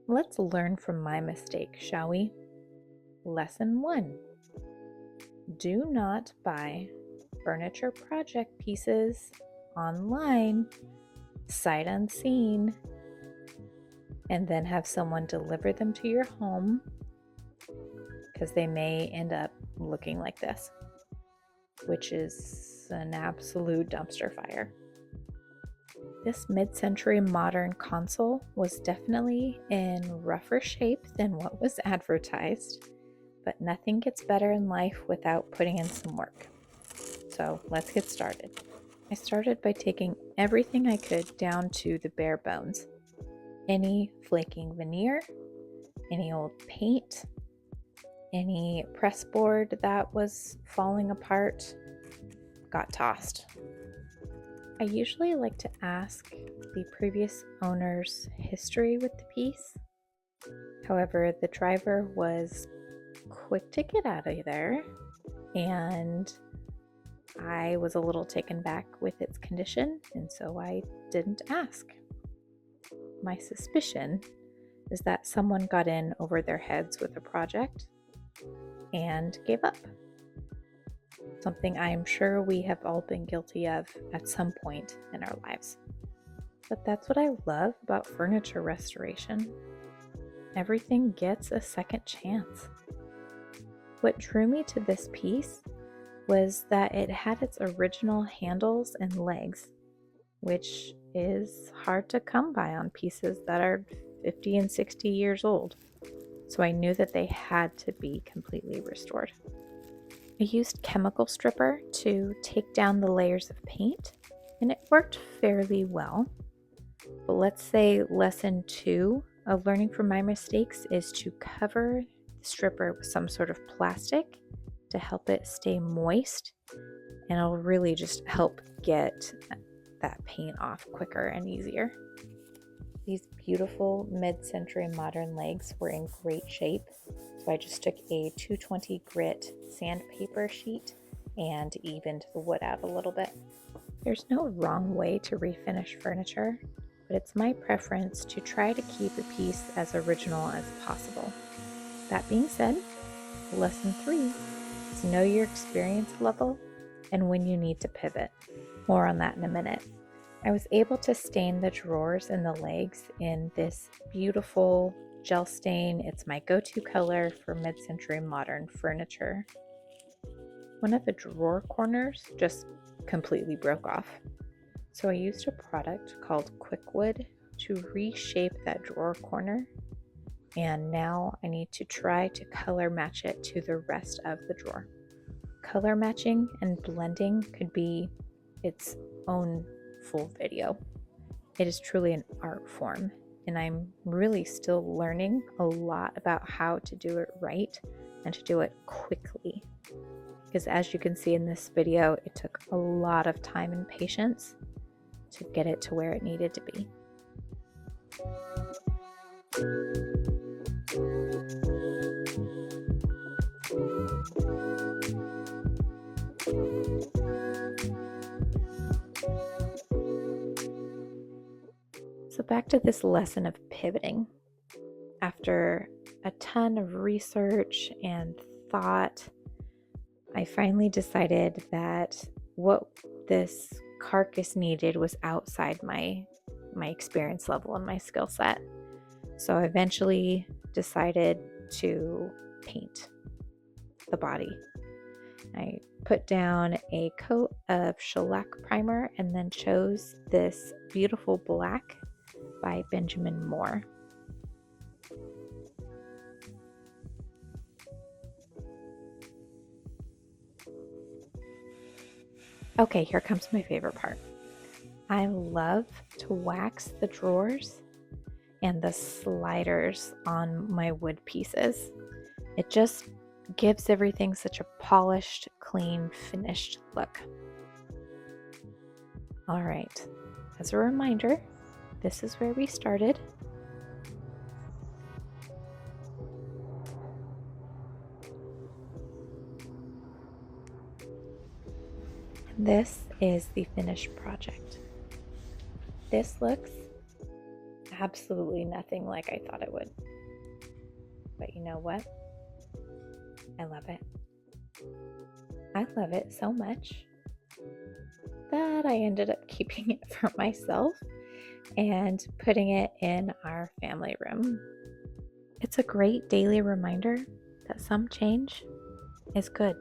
Let's learn from my mistake, shall we? Lesson 1. Do not buy furniture project pieces online, sight unseen, and then have someone deliver them to your home because they may end up looking like this, which is an absolute dumpster fire. This mid-century modern console was definitely in rougher shape than what was advertised, but nothing gets better in life without putting in some work. So let's get started. I started by taking everything I could down to the bare bones. Any flaking veneer, any old paint, any press board that was falling apart got tossed. I usually like to ask the previous owner's history with the piece. However, the driver was quick to get out of there, and I was a little taken back with its condition, and so I didn't ask. My suspicion is that someone got in over their heads with a project and gave up. Something I am sure we have all been guilty of at some point in our lives. But that's what I love about furniture restoration. Everything gets a second chance. What drew me to this piece was that it had its original handles and legs, which is hard to come by on pieces that are 50 and 60 years old. So I knew that they had to be completely restored. I used chemical stripper to take down the layers of paint, and it worked fairly well. But let's say lesson 2 of learning from my mistakes is to cover the stripper with some sort of plastic to help it stay moist, and it'll really just help get that paint off quicker and easier. These beautiful mid-century modern legs were in great shape, so I just took a 220 grit sandpaper sheet and evened the wood out a little bit. There's no wrong way to refinish furniture, but it's my preference to try to keep a piece as original as possible. That being said, lesson 3 is know your experience level and when you need to pivot. More on that in a minute. I was able to stain the drawers and the legs in this beautiful gel stain. It's my go-to color for mid-century modern furniture. One of the drawer corners just completely broke off. So I used a product called Quickwood to reshape that drawer corner, and now I need to try to color match it to the rest of the drawer. Color matching and blending could be its own full video. It is truly an art form, and I'm really still learning a lot about how to do it right and to do it quickly. Because as you can see in this video, it took a lot of time and patience to get it to where it needed to be. So back to this lesson of pivoting. After a ton of research and thought, I finally decided that what this carcass needed was outside my experience level and my skill set. So I eventually decided to paint the body. I put down a coat of shellac primer and then chose this beautiful black by Benjamin Moore. Okay, here comes my favorite part. I love to wax the drawers and the sliders on my wood pieces. It just gives everything such a polished, clean, finished look. All right, as a reminder, this is where we started. This is the finished project. This looks absolutely nothing like I thought it would. But you know what? I love it. I love it so much that I ended up keeping it for myself and putting it in our family room. It's a great daily reminder that some change is good.